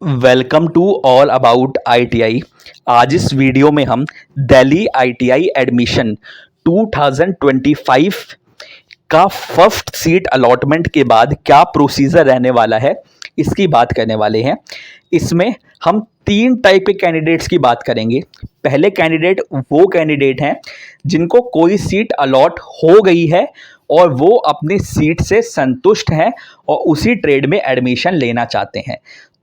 Welcome to all about ITI. आज इस video में हम दिल्ली आईटीआई एडमिशन 2025 का फर्स्ट सीट अलॉटमेंट के बाद क्या प्रोसीजर रहने वाला है इसकी बात करने वाले हैं। इसमें हम तीन टाइप के कैंडिडेट्स की बात करेंगे। पहले कैंडिडेट वो कैंडिडेट हैं जिनको कोई सीट अलॉट हो गई है और वो अपनी सीट से संतुष्ट हैं और उसी ट्रेड में एडमिशन लेना चाहते हैं,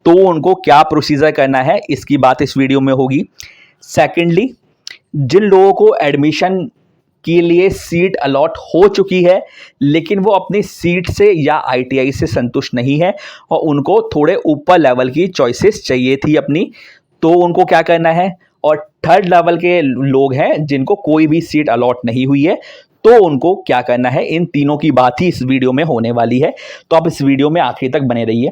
तो उनको क्या प्रोसीजर करना है इसकी बात इस वीडियो में होगी। सेकेंडली, जिन लोगों को एडमिशन के लिए सीट अलॉट हो चुकी है लेकिन वो अपनी सीट से या आईटीआई से संतुष्ट नहीं है और उनको थोड़े ऊपर लेवल की चॉइसेस चाहिए थी अपनी, तो उनको क्या करना है। और थर्ड लेवल के लोग हैं जिनको कोई भी सीट अलॉट नहीं हुई है, तो उनको क्या करना है। इन तीनों की बात ही इस वीडियो में होने वाली है, तो आप इस वीडियो में आखिर तक बने रहिए।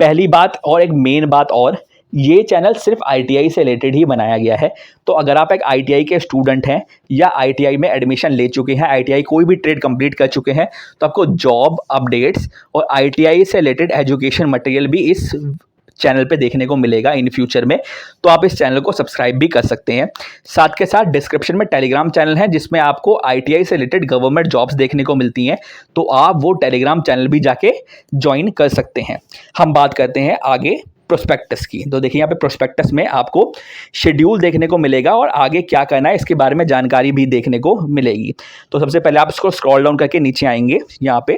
पहली बात और एक मेन बात, और ये चैनल सिर्फ आईटीआई से रिलेटेड ही बनाया गया है, तो अगर आप एक आईटीआई के स्टूडेंट हैं या आईटीआई में एडमिशन ले चुके हैं, आईटीआई कोई भी ट्रेड कंप्लीट कर चुके हैं, तो आपको जॉब अपडेट्स और आईटीआई से रिलेटेड एजुकेशन मटेरियल भी इस चैनल पे देखने को मिलेगा इन फ्यूचर में, तो आप इस चैनल को सब्सक्राइब भी कर सकते हैं। साथ के साथ डिस्क्रिप्शन में टेलीग्राम चैनल है जिसमें आपको आईटीआई से रिलेटेड गवर्नमेंट जॉब्स देखने को मिलती हैं, तो आप वो टेलीग्राम चैनल भी जाके ज्वाइन कर सकते हैं। हम बात करते हैं आगे प्रोस्पेक्टस की। तो देखिए यहाँ पे प्रोस्पेक्टस में आपको शेड्यूल देखने को मिलेगा और आगे क्या करना है इसके बारे में जानकारी भी देखने को मिलेगी। तो सबसे पहले आप इसको स्क्रॉल डाउन करके नीचे आएंगे यहाँ पे,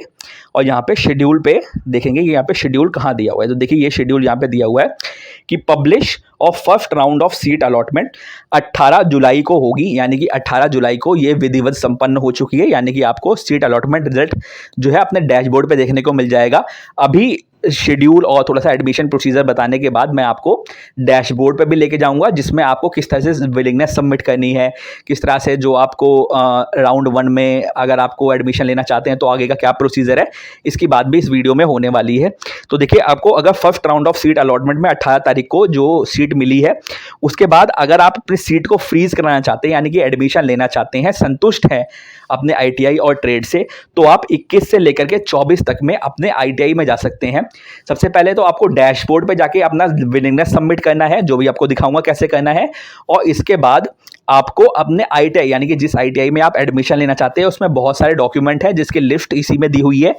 और यहाँ पे शेड्यूल पे देखेंगे कि यहाँ पे शेड्यूल कहाँ दिया हुआ है। तो देखिए ये शेड्यूल यहाँ पे दिया हुआ है कि publish of first round of seat allotment 18 जुलाई को होगी, यानी कि 18 जुलाई को ये विधिवत संपन्न हो चुकी है, यानी कि आपको सीट अलॉटमेंट रिजल्ट जो है अपने डैशबोर्ड पे देखने को मिल जाएगा। अभी शेड्यूल और थोड़ा सा एडमिशन प्रोसीजर बताने के बाद मैं आपको डैशबोर्ड पे भी लेके जाऊंगा जिसमें आपको किस तरह से विलिंगनेस सबमिट करनी है, किस तरह से जो आपको राउंड 1 में अगर आपको एडमिशन लेना चाहते हैं तो आगे का क्या प्रोसीजर है, इसकी बात भी इस वीडियो में होने वाली है। तो देखिए आपको अगर first round of seat allotment में 18 तारीख को जो सीट मिली है, उसके बाद अगर आप अपनी सीट को फ्रीज कराना चाहते हैं यानी कि एडमिशन लेना चाहते हैं, संतुष्ट हैं अपने आईटीआई और ट्रेड से, तो आप 21 से लेकर के 24 तक में अपने आईटीआई में जा सकते हैं। सबसे पहले तो आपको डैशबोर्ड पे जाके अपना विलिंगनेस सबमिट करना है, जो भी आपको दिखाऊंगा कैसे करना है, और इसके बाद आपको अपने आईटीआई यानी कि जिस आईटीआई में आप एडमिशन लेना चाहते हैं उसमें बहुत सारे डॉक्यूमेंट हैं जिसकी लिस्ट इसी में दी हुई है,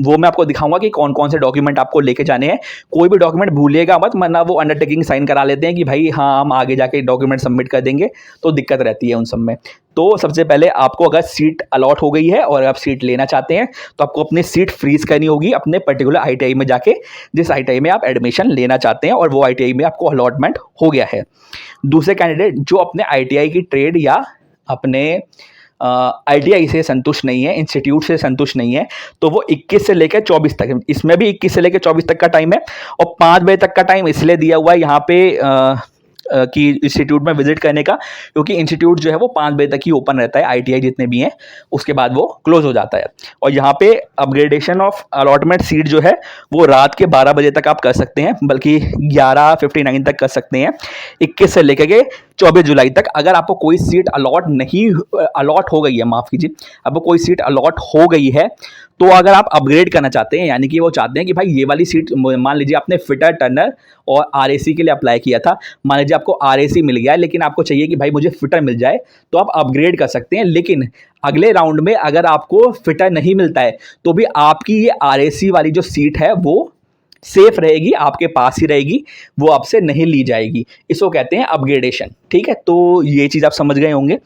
वो मैं आपको दिखाऊंगा कि कौन कौन से डॉक्यूमेंट आपको लेके जाने हैं। कोई भी डॉक्यूमेंट भूलिएगा मत, वरना वो अंडरटेकिंग साइन करा लेते हैं कि भाई हाँ हम आगे जाके डॉक्यूमेंट सबमिट कर देंगे, तो दिक्कत रहती है उन सब में। तो सबसे पहले आपको अगर सीट अलॉट हो गई है और आप सीट लेना चाहते हैं तो आपको अपनी सीट फ्रीज करनी होगी अपने पर्टिकुलर आईटीआई में जाके, जिस आईटीआई में आप एडमिशन लेना चाहते हैं और वो आईटीआई में आपको अलॉटमेंट हो गया है। दूसरे कैंडिडेट जो अपने आईटीआई की ट्रेड या अपने आईटीआई से संतुष्ट नहीं है, इंस्टीट्यूट से संतुष्ट नहीं है, तो वो 21 से लेकर 24 तक, इसमें भी 21 से लेकर 24 तक का टाइम है, और 5 बजे तक का टाइम इसलिए दिया हुआ है यहाँ पे कि इंस्टीट्यूट में विजिट करने का, क्योंकि इंस्टीट्यूट जो है वो 5 बजे तक ही ओपन रहता है, आईटीआई जितने भी हैं उसके बाद वो क्लोज हो जाता है। और यहाँ पे अपग्रेडेशन ऑफ अलॉटमेंट सीट जो है वो रात के 12 बजे तक आप कर सकते हैं, बल्कि 11:59 तक कर सकते हैं, 21 से लेकर के 24 जुलाई तक। अगर आपको कोई सीट अलॉट हो गई है, माफ़ कीजिए, आपको कोई सीट अलॉट हो गई है, तो अगर आप अपग्रेड करना चाहते हैं यानी कि वो चाहते हैं कि भाई ये वाली सीट, मान लीजिए आपने फिटर टर्नर और आरएसी के लिए अप्लाई किया था, मान लीजिए आपको आरएसी मिल गया है लेकिन आपको चाहिए कि भाई मुझे फिटर मिल जाए, तो आप अपग्रेड कर सकते हैं। लेकिन अगले राउंड में अगर आपको फिटर नहीं मिलता है तो भी आपकी ये आरएसी वाली जो सीट है वो सेफ रहेगी, आपके पास ही रहेगी, वो आपसे नहीं ली जाएगी। इसको कहते हैं अपग्रेडेशन। ठीक है, तो ये चीज़ आप समझ गए होंगे।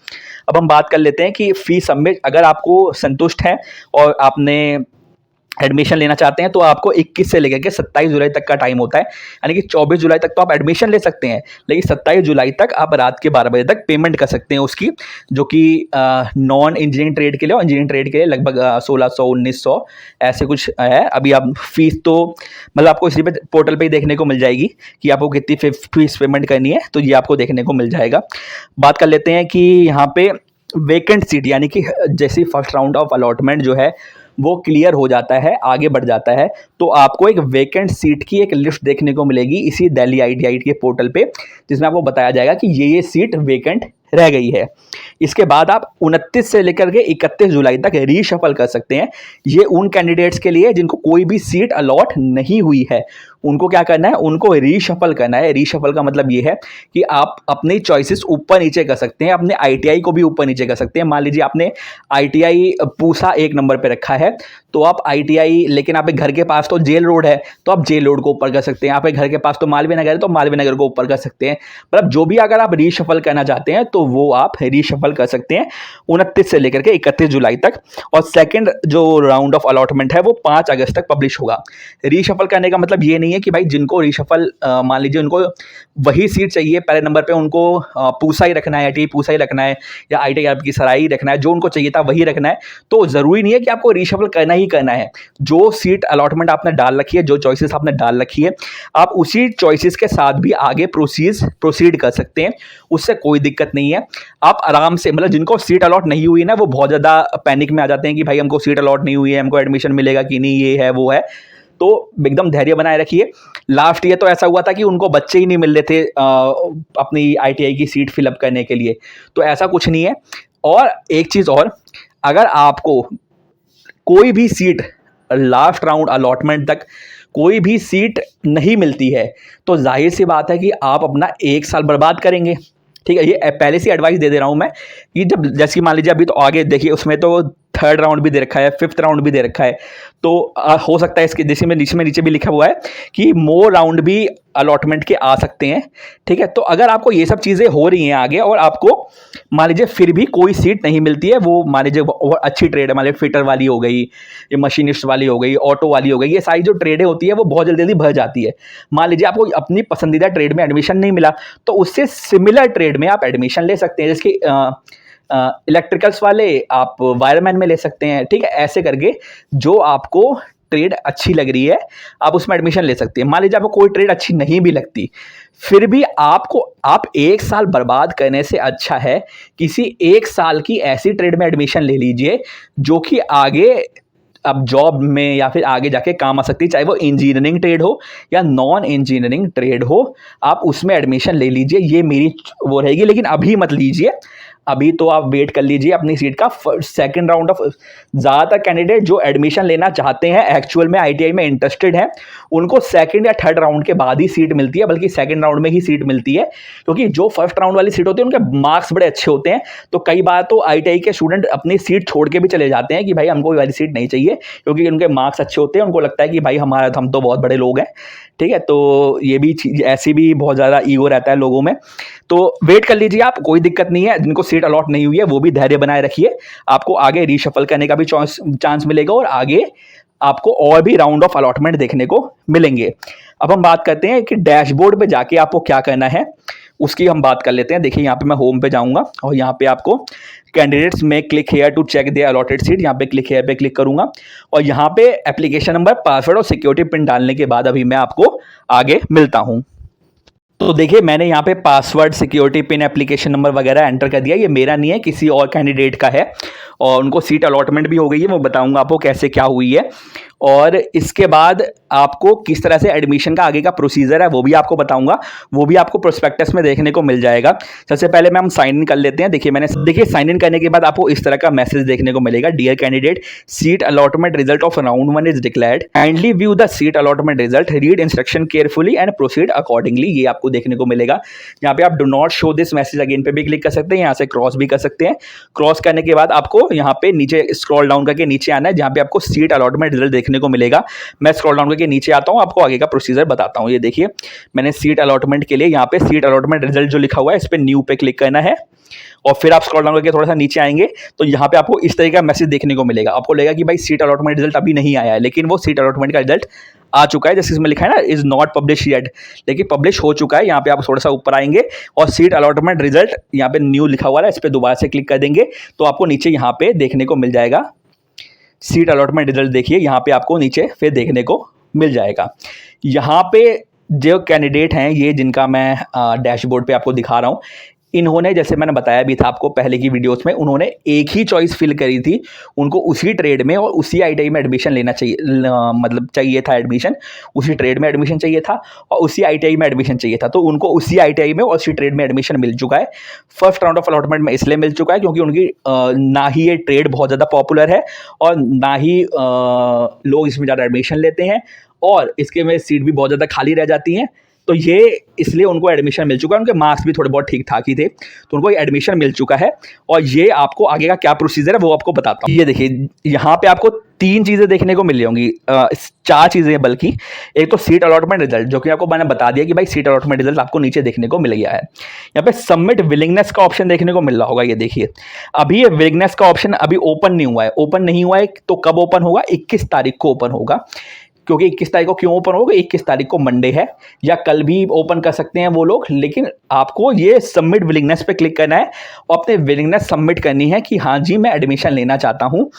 अब हम बात कर लेते हैं कि फी सबमिट, अगर आपको संतुष्ट है और आपने एडमिशन लेना चाहते हैं तो आपको 21 से लेकर के 27 जुलाई तक का टाइम होता है, यानी कि 24 जुलाई तक तो आप एडमिशन ले सकते हैं, लेकिन 27 जुलाई तक आप रात के 12 बजे तक पेमेंट कर सकते हैं उसकी, जो कि नॉन इंजीनियरिंग ट्रेड के लिए और इंजीनियरिंग ट्रेड के लिए लगभग 1600-1900 ऐसे कुछ है। अभी आप फीस तो मतलब आपको इसी पे पोर्टल पे ही देखने को मिल जाएगी कि आपको कितनी फीस पेमेंट करनी है, तो ये आपको देखने को मिल जाएगा। बात कर लेते हैं कि यहाँ पे वेकेंट सीट, यानी कि जैसे फर्स्ट राउंड ऑफ अलॉटमेंट जो है वो क्लियर हो जाता है, आगे बढ़ जाता है, तो आपको एक वेकेंट सीट की एक लिस्ट देखने को मिलेगी इसी दिल्ली आईटीआई के पोर्टल पे, जिसमें आपको बताया जाएगा कि ये सीट वेकेंट रह गई है। इसके बाद आप 29 से लेकर के 31 जुलाई तक रीशफल कर सकते हैं। ये उन कैंडिडेट्स के लिए जिनको कोई भी सीट अलॉट नहीं हुई है, उनको क्या करना है, उनको रीशफल करना है। रीशफल का मतलब ये है कि आप अपनी चॉइसेस ऊपर नीचे कर सकते हैं, अपने आईटीआई को भी ऊपर नीचे कर सकते हैं। मान लीजिए आपने आईटीआई पूसा 1 नंबर पे रखा है, तो आप आईटीआई, लेकिन आपके घर के पास तो जेल रोड है, तो आप जेल रोड को ऊपर कर सकते हैं। आपके घर के पास तो मालवीय नगर है, तो मालवीय नगर को ऊपर कर सकते हैं। मतलब जो भी अगर आप रीशफल करना चाहते हैं तो वो आप रीशफल कर सकते हैं 29 से लेकर के 31 जुलाई तक। और सेकंड जो राउंड ऑफ अलॉटमेंट है वो 5 अगस्त तक पब्लिश होगा। रीशफल करने का मतलब ये नहीं है कि भाई जिनको रीशफल, मान लीजिए उनको वही सीट चाहिए पहले नंबर पे, उनको पूसा ही रखना है, आईटीआई पूसा ही रखना है, या आईटीआई आपकी सराय ही रखना है, जो उनको चाहिए था वही रखना है, तो जरूरी नहीं है कि आपको रीशफल करना ही करना है। जो सीट अलॉटमेंट आपने डाल रखी है, जो चॉइसेस आपने डाल रखी है, आप उसी चॉइसेस के साथ भी आगे प्रोसीड कर सकते हैं, उससे कोई दिक्कत नहीं है। आप आराम से, मतलब जिनको सीट अलॉट नहीं हुई ना, वो बहुत ज़्यादा पैनिक में आ जाते हैं कि भाई हमको सीट अलॉट नहीं हुई है, हमको एडमिशन मिलेगा कि नहीं, ये है वो है, तो एकदम धैर्य बनाए रखिए। लास्ट ईयर तो ऐसा हुआ था कि उनको बच्चे ही नहीं मिल रहे थे अपनी आईटीआई की सीट फिलअप करने के लिए, तो ऐसा कुछ नहीं है। और एक चीज़ और, अगर आपको कोई भी सीट लास्ट राउंड अलॉटमेंट तक कोई भी सीट नहीं मिलती है, तो जाहिर सी बात है कि आप अपना 1 साल बर्बाद करेंगे। ठीक है, ये पहले से एडवाइस दे रहा हूँ मैं कि जब, जैसे मान लीजिए अभी तो आगे देखिए, उसमें तो 3rd राउंड भी दे रखा है, 5th राउंड भी दे रखा है, तो हो सकता है इसके जिसमें नीचे भी लिखा हुआ है कि मोर राउंड भी अलॉटमेंट के आ सकते हैं। ठीक है, तो अगर आपको ये सब चीज़ें हो रही हैं आगे, और आपको मान लीजिए फिर भी कोई सीट नहीं मिलती है, वो मान लीजिए वो अच्छी ट्रेड है, मान लीजिए फिटर वाली हो गई, ये मशीनिस्ट वाली हो गई, ऑटो वाली हो गई, ये सारी जो ट्रेडें होती है वो बहुत जल्दी जल्दी भर जाती है। मान लीजिए आपको अपनी पसंदीदा ट्रेड में एडमिशन नहीं मिला, तो उससे सिमिलर ट्रेड में आप एडमिशन ले सकते हैं, जैसे इलेक्ट्रिकल्स वाले आप वायरमैन में ले सकते हैं। ठीक है, ऐसे करके जो आपको ट्रेड अच्छी लग रही है आप उसमें एडमिशन ले सकते हैं। मान लीजिए आपको कोई ट्रेड अच्छी नहीं भी लगती, फिर भी आप 1 साल बर्बाद करने से अच्छा है किसी 1 साल की ऐसी ट्रेड में एडमिशन ले लीजिए जो कि आगे अब जॉब में या फिर आगे जाके काम आ सकती है, चाहे वो इंजीनियरिंग ट्रेड हो या नॉन इंजीनियरिंग ट्रेड हो, आप उसमें एडमिशन ले लीजिए। ये मेरी वो रहेगी, लेकिन अभी मत लीजिए, अभी तो आप वेट कर लीजिए अपनी सीट का। 2nd राउंड ऑफ, ज़्यादातर कैंडिडेट जो एडमिशन लेना चाहते हैं, एक्चुअल में आईटीआई में इंटरेस्टेड हैं, उनको 2nd या 3rd राउंड के बाद ही सीट मिलती है, बल्कि 2nd राउंड में ही सीट मिलती है, क्योंकि जो 1st राउंड वाली सीट होती है उनके मार्क्स बड़े अच्छे होते हैं। तो कई बार तो आईटीआई के स्टूडेंट अपनी सीट छोड़ के भी चले जाते हैं कि भाई हमको ये वाली सीट नहीं चाहिए, क्योंकि उनके मार्क्स अच्छे होते हैं, उनको लगता है कि भाई हम तो बहुत बड़े लोग हैं। ठीक है, तो ये भी चीज़, ऐसी भी बहुत ज़्यादा ईगो रहता है लोगों में, तो वेट कर लीजिए आप, कोई दिक्कत नहीं है। जिनको सीट अलॉट नहीं हुई है वो भी धैर्य बनाए रखिए, आपको आगे रीशफल करने का भी चांस मिलेगा, और आगे आपको और भी राउंड ऑफ अलॉटमेंट देखने को मिलेंगे। अब हम बात करते हैं कि डैशबोर्ड पे जाके आपको क्या करना है, उसकी हम बात कर लेते हैं। देखिए यहाँ पे मैं होम पे जाऊँगा, और यहाँ पे आपको कैंडिडेट्स में click here to check their allotted seat, यहाँ पे क्लिक हेयर पे क्लिक करूँगा, और यहाँ पे एप्लीकेशन नंबर, पासवर्ड और सिक्योरिटी पिन डालने के बाद अभी मैं आपको आगे मिलता हूँ। तो देखिए मैंने यहाँ पे password, security pin, application number वगैरह एंटर कर दिया। ये मेरा नहीं है, किसी और कैंडिडेट का है, और उनको सीट अलॉटमेंट भी हो गई है, वो बताऊंगा आपको कैसे क्या हुई है। और इसके बाद आपको किस तरह से एडमिशन का आगे का प्रोसीजर है वो भी आपको बताऊंगा, वो भी आपको प्रोस्पेक्टस में देखने को मिल जाएगा। सबसे पहले हम साइन इन कर लेते हैं। देखिए साइन इन करने के बाद आपको इस तरह का मैसेज देखने को मिलेगा, dear candidate, seat allotment result of round 1 is declared, kindly view the seat allotment result, read instruction carefully and proceed accordingly. ये आपको देखने को मिलेगा। यहाँ पे आप do not show this message again पे भी क्लिक कर सकते हैं, यहाँ से क्रॉस भी कर सकते हैं। क्रॉस करने के बाद आपको यहाँ पे नीचे स्क्रॉल डाउन करके नीचे आना है, जहाँ पे आपको सीट अलॉटमेंट रिजल्ट देखने को मिलेगा। मैं स्क्रॉल डाउन करके नीचे आता हूँ, आपको आगे का प्रोसीजर बताता हूँ। ये देखिए मैंने सीट अलॉटमेंट के लिए यहाँ पे सीट अलॉटमेंट रिजल्ट जो लिखा हुआ है इस पे न्यू पे क्लिक करना है, और फिर आप स्क्रॉल डाउन करके थोड़ा सा नीचे आएंगे तो यहाँ पे आपको इस तरह का मैसेज देखने को मिलेगा। आपको लगेगा कि भाई सीट अलॉटमेंट रिजल्ट अभी नहीं आया है, लेकिन वो सीट अलॉटमेंट का रिजल्ट आ चुका है, जैसे इसमें लिखा है ना, इज नॉट पब्लिश येट, लेकिन पब्लिश हो चुका है। यहाँ पे आप थोड़ा सा ऊपर आएंगे और सीट अलॉटमेंट रिजल्ट यहाँ पे न्यू लिखा हुआ है, इस पर दोबारा से क्लिक कर देंगे तो आपको नीचे यहाँ पे देखने को मिल जाएगा सीट अलॉटमेंट रिजल्ट। देखिए यहाँ पे आपको नीचे फिर देखने को मिल जाएगा। यहाँ पे जो कैंडिडेट हैं, ये जिनका मैं डैशबोर्ड पे आपको दिखा रहा हूँ, इन्होंने, जैसे मैंने बताया भी था आपको पहले की वीडियोस में, उन्होंने एक ही चॉइस फिल करी थी, उनको उसी ट्रेड में और उसी आईटीआई में एडमिशन लेना चाहिए, मतलब चाहिए था एडमिशन, उसी ट्रेड में एडमिशन चाहिए था और उसी आईटीआई में एडमिशन चाहिए था। तो उनको उसी आईटीआई में और उसी ट्रेड में एडमिशन मिल चुका है। फर्स्ट राउंड ऑफ अलॉटमेंट में इसलिए मिल चुका है क्योंकि उनकी ना ही ये ट्रेड बहुत ज़्यादा पॉपुलर है और ना ही लोग इसमें ज़्यादा एडमिशन लेते हैं, और इसके में सीट भी बहुत ज़्यादा खाली रह जाती हैं। तो ये इसलिए उनको एडमिशन मिल चुका है। उनके मार्क्स भी थोड़े बहुत ठीक ठाक ही थे, तो उनको एडमिशन मिल चुका है। और ये आपको आगे का क्या प्रोसीजर है वो आपको बताता हूँ। ये देखिए, यहाँ पे आपको 3 चीज़ें देखने को मिल होंगी, 4 चीज़ें बल्कि। एक तो सीट अलॉटमेंट रिजल्ट, जो कि आपको मैंने बता दिया कि भाई सीट अलॉटमेंट रिजल्ट आपको नीचे देखने को मिल गया है। यहाँ पे सबमिट विलिंगनेस का ऑप्शन देखने को मिल रहा होगा। ये देखिए, अभी ये विलिंगनेस का ऑप्शन अभी ओपन नहीं हुआ है। ओपन नहीं हुआ है तो कब ओपन होगा? 21 तारीख को ओपन होगा। क्योंकि 21 तारीख को क्यों ओपन होगा? 21 तारीख को मंडे है, या कल भी ओपन कर सकते हैं वो लोग, लेकिन आपको ये सबमिट विलिंगनेस पे क्लिक करना है और अपने विलिंगनेस सबमिट करनी है कि हाँ जी मैं एडमिशन लेना चाहता हूँ,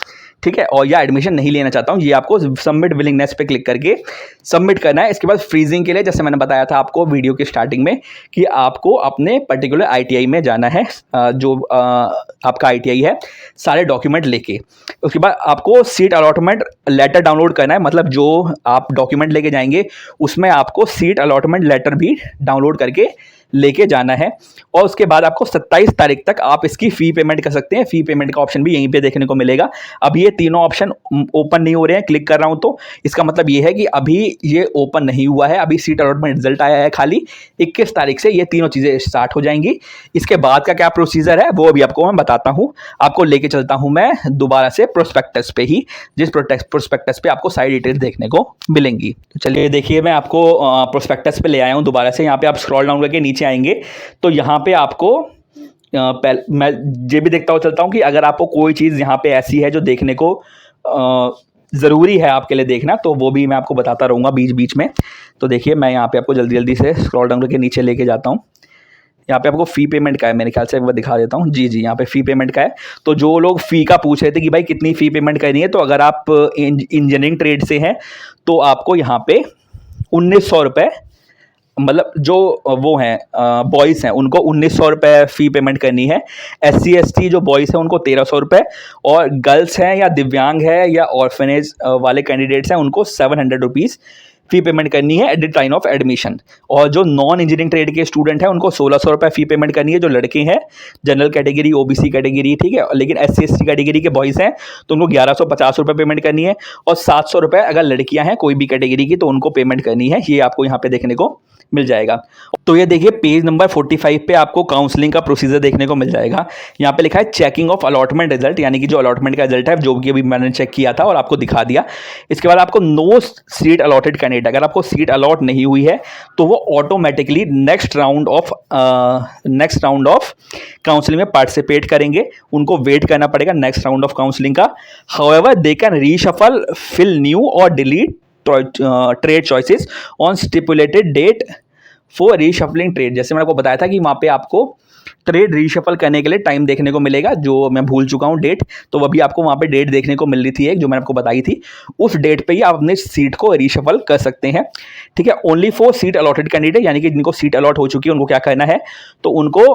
ठीक है, और या एडमिशन नहीं लेना चाहता हूँ। ये आपको सबमिट विलिंगनेस पे क्लिक करके सबमिट करना है। इसके बाद फ्रीजिंग के लिए, जैसे मैंने बताया था आपको वीडियो के स्टार्टिंग में, कि आपको अपने पर्टिकुलर आईटीआई में जाना है, जो आपका आईटीआई है, सारे डॉक्यूमेंट लेके। उसके बाद आपको सीट अलॉटमेंट लेटर डाउनलोड करना है, मतलब जो आप डॉक्यूमेंट लेके जाएंगे उसमें आपको सीट अलॉटमेंट लेटर भी डाउनलोड करके लेके जाना है। और उसके बाद आपको 27 तारीख तक आप इसकी फ़ी पेमेंट कर सकते हैं। फ़ी पेमेंट का ऑप्शन भी यहीं पे देखने को मिलेगा। अब ये तीनों ऑप्शन ओपन नहीं हो रहे हैं, क्लिक कर रहा हूं तो इसका मतलब ये है कि अभी ये ओपन नहीं हुआ है। अभी सीट अलॉटमेंट रिजल्ट आया है खाली। 21 तारीख से ये तीनों चीज़ें स्टार्ट हो जाएंगी। इसके बाद का क्या प्रोसीजर है वो अभी आपको मैं बताता हूँ। आपको लेके चलता हूँ मैं दोबारा से प्रोस्पेक्टस पे ही, जिस प्रोस्पेक्टस पे आपको सारी डिटेल्स देखने को मिलेंगी। तो चलिए देखिए, मैं आपको प्रोस्पेक्टस पे ले आया हूँ दोबारा से। यहाँ पे आप स्क्रॉल डाउन करके नीचे आएंगे तो यहाँ पे आपको मैं ये भी देखता हुआ चलता हूँ कि अगर आपको कोई चीज़ यहाँ पे ऐसी है जो देखने को ज़रूरी है आपके लिए देखना, तो वो भी मैं आपको बताता रहूँगा बीच बीच में। तो देखिए, मैं यहाँ पे आपको जल्दी जल्दी से स्क्रॉल डाउन करके नीचे लेके जाता हूँ। यहाँ पे आपको फ़ी पेमेंट का है, मेरे ख्याल से एक बार दिखा देता हूँ। जी, यहाँ पे फ़ी पेमेंट का है। तो जो लोग फ़ी का पूछ रहे थे कि भाई कितनी फ़ी पेमेंट करनी है, तो अगर आप इंजीनियरिंग ट्रेड से हैं तो आपको यहाँ पे 1900 रुपये, मतलब जो वो हैं बॉयज़ हैं उनको 1900 रुपये फ़ी पेमेंट करनी है। SC ST जो बॉयज़ हैं उनको 1300 रुपये, और गर्ल्स हैं या दिव्यांग है या ऑर्फनेज वाले कैंडिडेट्स हैं उनको 700 रुपीज़ फ़ी पेमेंट करनी है at the time of admission. और जो नॉन इंजीनियरिंग ट्रेड के स्टूडेंट हैं उनको 1600 रुपये फ़ी पेमेंट करनी है, जो लड़के हैं, जनरल कैटेगरी, OBC कैटेगरी, ठीक है। लेकिन SC ST कैटेगरी के बॉयज़ हैं तो उनको 1150 रुपये पेमेंट करनी है, और 700 रुपये अगर लड़कियां हैं कोई भी कैटेगरी की तो उनको पेमेंट करनी है। ये आपको यहाँ पे देखने को मिल जाएगा। तो ये देखिए, पेज नंबर 45 पे आपको काउंसलिंग का प्रोसीजर देखने को मिल जाएगा। यहाँ पे लिखा है चेकिंग ऑफ अलॉटमेंट रिजल्ट, यानी कि जो अलॉटमेंट का रिजल्ट है जो कि अभी मैंने चेक किया था और आपको दिखा दिया। इसके बाद आपको नो सीट अलॉटेड कैंडिडेट, अगर आपको सीट अलॉट नहीं हुई है तो वो automatically next round of counselling में पार्टिसिपेट करेंगे। उनको वेट करना पड़ेगा नेक्स्ट राउंड ऑफ काउंसलिंग का। However they can reshuffle, fill new और delete trade choices on stipulated date for reshuffling trade. जैसे मैंने आपको बताया था कि वहाँ पे आपको ट्रेड रीशफल करने के लिए टाइम देखने को मिलेगा, जो मैं भूल चुका हूँ डेट। तो अभी आपको वहाँ पे डेट देखने को मिल रही थी एक, जो मैंने आपको बताई थी। उस डेट पे ही आप अपने सीट को रीशफल कर सकते हैं, ठीक है। Only for seat allotted candidate, यानी कि जिनको सीट अलॉट हो चुकी है उनको क्या करना है, तो उनको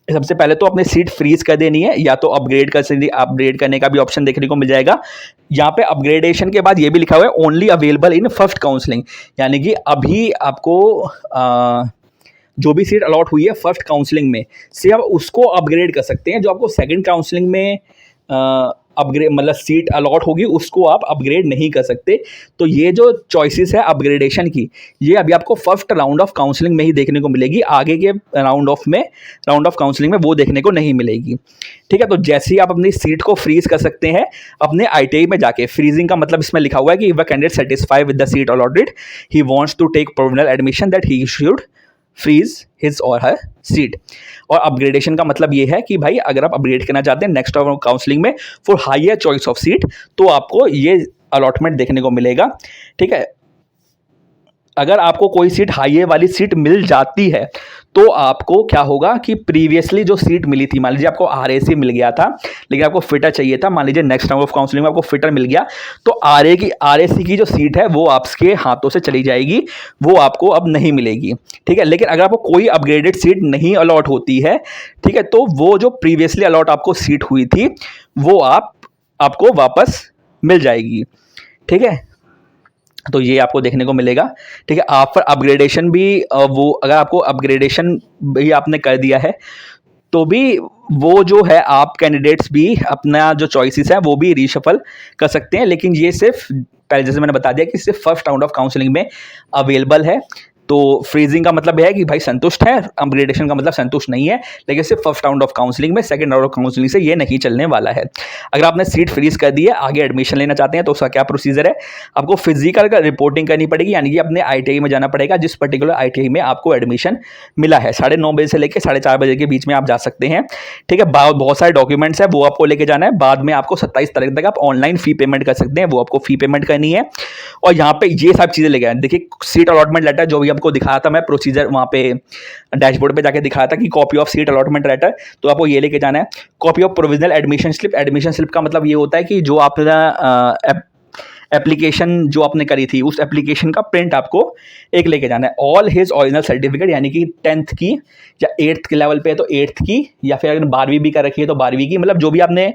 सबसे पहले तो अपनी सीट फ्रीज कर देनी है, या तो अपग्रेड कर सकती, अपग्रेड करने का भी ऑप्शन देखने को मिल जाएगा। यहाँ पे अपग्रेडेशन के बाद ये भी लिखा हुआ है only available in first counselling, यानी कि अभी आपको जो भी सीट अलॉट हुई है फर्स्ट काउंसलिंग में से आप उसको अपग्रेड कर सकते हैं। जो आपको सेकंड काउंसलिंग में अपग्रेड, मतलब सीट अलॉट होगी, उसको आप अपग्रेड नहीं कर सकते। तो ये जो चॉइसेस है अपग्रेडेशन की, ये अभी आपको फर्स्ट राउंड ऑफ काउंसलिंग में ही देखने को मिलेगी। आगे के राउंड ऑफ काउंसलिंग में वो देखने को नहीं मिलेगी, ठीक है। तो जैसे ही आप अपनी सीट को फ्रीज कर सकते हैं अपने ITI में जाके। फ्रीजिंग का मतलब इसमें लिखा हुआ है कि if a candidate satisfy with the seat allotted, he wants to take provisional admission, that he should freeze his or her seat. और अपग्रेडेशन का मतलब ये है कि भाई अगर आप अपग्रेड करना चाहते हैं नेक्स्ट राउंड काउंसलिंग में for higher choice of seat, तो आपको ये अलॉटमेंट देखने को मिलेगा, ठीक है। अगर आपको कोई सीट हाईए वाली सीट मिल जाती है तो आपको क्या होगा कि प्रीवियसली जो सीट मिली थी, मान लीजिए आपको आरएसी मिल गया था लेकिन आपको फिटर चाहिए था, मान लीजिए नेक्स्ट राउंड ऑफ काउंसलिंग में आपको फिटर मिल गया, तो आरएसी की जो सीट है वो आपके हाथों से चली जाएगी, वो आपको अब नहीं मिलेगी। ठीक है, लेकिन अगर आपको कोई अपग्रेडेड सीट नहीं अलॉट होती है, ठीक है, तो वो जो प्रीवियसली अलॉट आपको सीट हुई थी वो आपको वापस मिल जाएगी। ठीक है, तो ये आपको देखने को मिलेगा। ठीक है, आप पर अपग्रेडेशन भी वो अगर आपको अपग्रेडेशन भी आपने कर दिया है तो भी वो जो है आप कैंडिडेट्स भी अपना जो चॉइसेस है वो भी रीशफल कर सकते हैं, लेकिन ये सिर्फ पहले जैसे मैंने बता दिया कि सिर्फ फर्स्ट राउंड ऑफ काउंसलिंग में अवेलेबल है। तो फ्रीजिंग का मतलब है कि भाई संतुष्ट है, अपग्रेडेशन का मतलब संतुष्ट नहीं है, लेकिन सिर्फ फर्स्ट राउंड ऑफ काउंसलिंग में, सेकंड राउंड ऑफ काउंसलिंग से ये नहीं चलने वाला है। अगर आपने सीट फ्रीज कर दी है, आगे एडमिशन लेना चाहते हैं तो उसका क्या प्रोसीजर है, आपको फिजिकल का रिपोर्टिंग करनी पड़ेगी, यानी कि अपने आईटीआई में जाना पड़ेगा जिस पर्टिकुलर आईटीआई में आपको एडमिशन मिला है। 9:30 बजे से लेकर 4:30 बजे के बीच में आप जा सकते हैं। ठीक है, बहुत सारे डॉक्यूमेंट्स है वो आपको लेके जाना है। बाद में आपको 27 तारीख तक आप ऑनलाइन फी पेमेंट कर सकते हैं, वो आपको फी पेमेंट करनी है। और यहाँ पे ये सब चीज़ें लेके आए, देखिए सीट अलॉटमेंट लेटर जो भी आपको दिखाया था मैं प्रोसीजर वहाँ पे डैशबोर्ड पे जाके दिखाया था कि copy of seat allotment letter, तो आपको ये लेके जाना है। Copy of provisional admission slip का मतलब ये होता है कि जो आपका एप्लीकेशन जो आपने करी थी उस एप्लीकेशन का प्रिंट आपको एक लेके जाना है। ऑल हिज ओरिजिनल सर्टिफिकेट, यानी कि 10th की या 8th के लेवल पे है तो 8th की, या फिर अगर 12वीं भी कर रखी है तो 12वीं की, मतलब जो भी आपने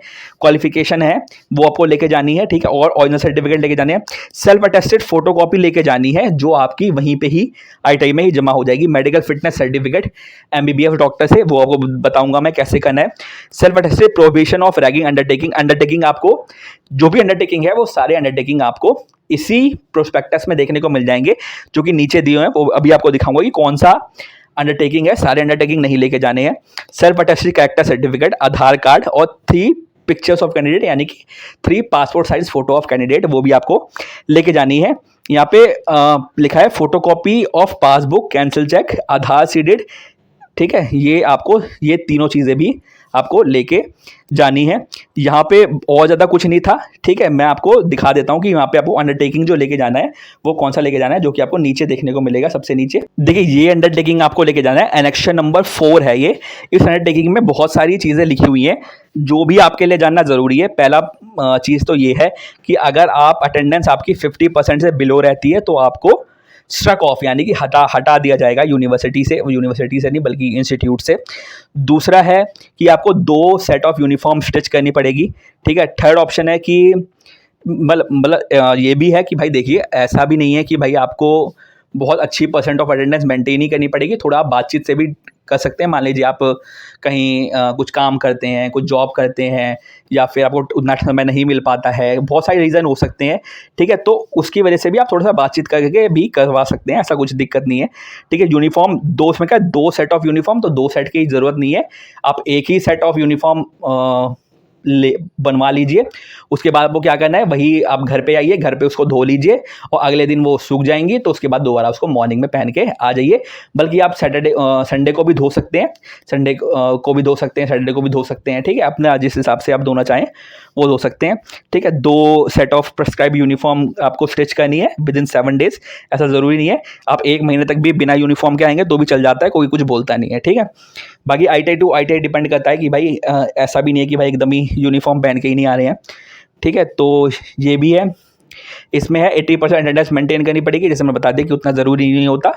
क्वालिफिकेशन है वो आपको लेके जानी है। ठीक है, और ओरिजिनल सर्टिफिकेट लेके जाने हैं। सेल्फ अटेस्टेड फोटो कॉपी लेके जानी है जो आपकी वहीं पे ही आईटीआई में ही जमा हो जाएगी। Medical fitness certificate MBBS doctor से, वो आपको बताऊंगा मैं कैसे करना है। Self attested prohibition of ragging undertaking आपको जो भी अंडरटेकिंग है वो सारे अंडरटेकिंग आपको इसी प्रोस्पेक्टस में देखने को मिल जाएंगे जो कि नीचे दिए हैं, वो अभी आपको दिखाऊंगा कि कौन सा अंडरटेकिंग है। सारे अंडरटेकिंग नहीं लेके जाने हैं। सेल्फ अटेस्टेड कैरेक्टर सर्टिफिकेट, आधार कार्ड और 3 पिक्चर्स ऑफ कैंडिडेट, यानी कि 3 passport size photo of candidate, वो भी आपको लेके जानी है। यहाँ पे लिखा है photocopy of passbook, cancel cheque, Aadhaar seeded. ठीक है, ये आपको ये तीनों चीज़ें भी आपको लेके जानी है। यहाँ पे और ज़्यादा कुछ नहीं था। ठीक है, मैं आपको दिखा देता हूँ कि यहाँ पे आपको अंडरटेकिंग जो लेके जाना है वो कौन सा लेके जाना है, जो कि आपको नीचे देखने को मिलेगा सबसे नीचे। देखिए ये अंडरटेकिंग आपको लेके जाना है, एनेक्शन नंबर 4 है ये। इस अंडरटेकिंग में बहुत सारी चीज़ें लिखी हुई हैं जो भी आपके लिए जानना ज़रूरी है। पहला चीज़ तो ये है कि अगर आप अटेंडेंस आपकी 50% से बिलो रहती है तो आपको स्ट्रक ऑफ, यानी कि हटा दिया जाएगा यूनिवर्सिटी से नहीं बल्कि इंस्टीट्यूट से। दूसरा है कि आपको 2 सेट ऑफ यूनिफॉर्म स्टिच करनी पड़ेगी। ठीक है, थर्ड ऑप्शन है कि मतलब ये भी है कि भाई देखिए ऐसा भी नहीं है कि भाई आपको बहुत अच्छी परसेंट ऑफ अटेंडेंस मेंटेन ही करनी पड़ेगी, थोड़ा आप बातचीत से भी कर सकते हैं। मान लीजिए आप कहीं कुछ काम करते हैं, कुछ जॉब करते हैं, या फिर आपको उतना समय नहीं मिल पाता है, बहुत सारे रीज़न हो सकते हैं। ठीक है, तो उसकी वजह से भी आप थोड़ा सा बातचीत करके भी करवा सकते हैं, ऐसा कुछ दिक्कत नहीं है। ठीक है, यूनिफॉर्म 2 उसमें क्या 2 सेट ऑफ यूनिफॉर्म, तो 2 सेट की ज़रूरत नहीं है, आप एक ही सेट ऑफ यूनिफॉर्म बनवा लीजिए। उसके बाद आपको क्या करना है, वही आप घर पे आइए, घर पे उसको धो लीजिए और अगले दिन वो सूख जाएंगी, तो उसके बाद दोबारा उसको मॉर्निंग में पहन के आ जाइए। बल्कि आप संडे को भी धो सकते हैं, संडे को भी धो सकते हैं, सैटरडे को भी धो सकते हैं। ठीक है, अपना जिस हिसाब से आप धोना चाहें वो धो सकते हैं। ठीक है, 2 सेट ऑफ प्रिस्क्राइब यूनिफॉर्म आपको स्टिच करनी है विद इन 7 डेज। ऐसा ज़रूरी नहीं है, आप 1 महीने तक भी बिना यूनिफॉर्म के आएंगे तो भी चल जाता है, कोई कुछ बोलता नहीं है। ठीक है, बाकी ITI टू ITI डिपेंड करता है कि भाई ऐसा भी नहीं है कि भाई एकदम ही यूनिफॉर्म पहन के ही नहीं आ रहे हैं। ठीक है, तो ये भी है। इसमें है 80% अटेंडेंस मेंटेन करनी पड़ेगी, जैसे मैं बता दें कि उतना ज़रूरी नहीं होता।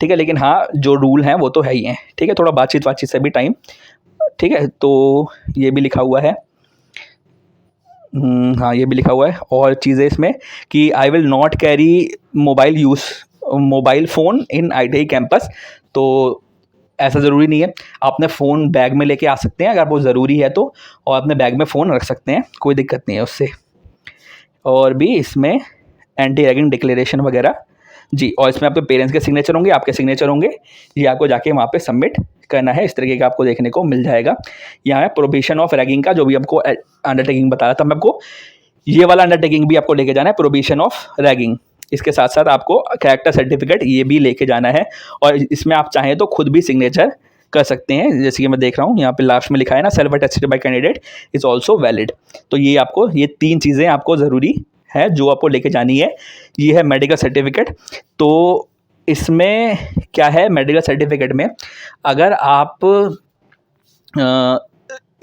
ठीक है, लेकिन हाँ जो रूल हैं वो तो है ही हैं। ठीक है, थोड़ा बातचीत से भी टाइम। ठीक है, तो ये भी लिखा हुआ है। हाँ ये भी लिखा हुआ है और चीज़ें इसमें कि I will not carry mobile phone in ITI campus. तो ऐसा ज़रूरी नहीं है, आप अपने फ़ोन बैग में लेके आ सकते हैं अगर वो ज़रूरी है तो, और अपने बैग में फ़ोन रख सकते हैं, कोई दिक्कत नहीं है उससे। और भी इसमें एंटी रैगिंग डिक्लेरेशन वगैरह जी, और इसमें आपके पेरेंट्स के सिग्नेचर होंगे, आपके सिग्नेचर होंगे, ये आपको जाके वहाँ पे सबमिट करना है। इस तरीके का आपको देखने को मिल जाएगा। यहाँ है प्रोहिबिशन ऑफ रैगिंग का, जो भी आपको अंडरटेकिंग बताया था मैं आपको, ये वाला अंडरटेकिंग भी आपको लेके जाना है, प्रोहिबिशन ऑफ रैगिंग। इसके साथ साथ आपको कैरेक्टर सर्टिफिकेट ये भी लेके जाना है, और इसमें आप चाहें तो खुद भी सिग्नेचर कर सकते हैं। जैसे कि मैं देख रहा हूँ यहाँ पे लास्ट में लिखा है ना, self attested bye candidate is also valid. तो ये आपको ये 3 चीज़ें आपको ज़रूरी है जो आपको लेके जानी है। ये है मेडिकल सर्टिफिकेट। तो इसमें क्या है, मेडिकल सर्टिफिकेट में अगर आप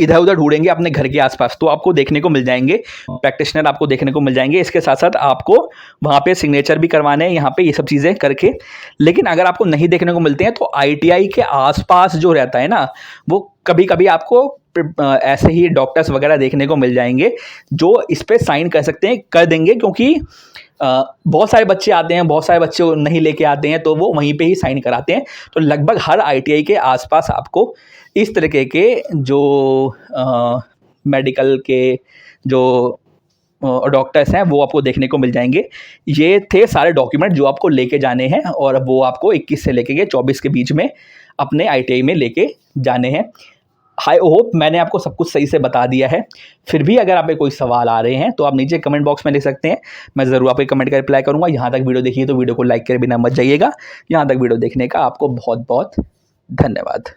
इधर उधर ढूंढेंगे अपने घर के आसपास तो आपको देखने को मिल जाएंगे, प्रैक्टिशनर आपको देखने को मिल जाएंगे। इसके साथ साथ आपको वहाँ पे सिग्नेचर भी करवाने हैं यहाँ पे, ये सब चीज़ें करके। लेकिन अगर आपको नहीं देखने को मिलते हैं तो आईटीआई के आसपास जो रहता है ना, वो कभी कभी आपको ऐसे ही डॉक्टर्स वगैरह देखने को मिल जाएंगे जो इस पर साइन कर सकते हैं, कर देंगे। क्योंकि बहुत सारे बच्चे आते हैं, बहुत सारे बच्चे नहीं लेके आते हैं, तो वो वहीं पे ही साइन कराते हैं। तो लगभग हर आईटीआई के आसपास आपको इस तरीके के जो मेडिकल के जो डॉक्टर्स हैं वो आपको देखने को मिल जाएंगे। ये थे सारे डॉक्यूमेंट जो आपको लेके जाने हैं, और वो आपको 21 से लेके 24 के बीच में अपने आईटीआई में लेके जाने हैं। आई होप मैंने आपको सब कुछ सही से बता दिया है। फिर भी अगर आप पे कोई सवाल आ रहे हैं तो आप नीचे कमेंट बॉक्स में लिख सकते हैं, मैं ज़रूर आपके कमेंट का रिप्लाई करूंगा। यहाँ तक वीडियो देखिए तो वीडियो को लाइक करे बिना मत जाइएगा। यहाँ तक वीडियो देखने का आपको बहुत बहुत धन्यवाद।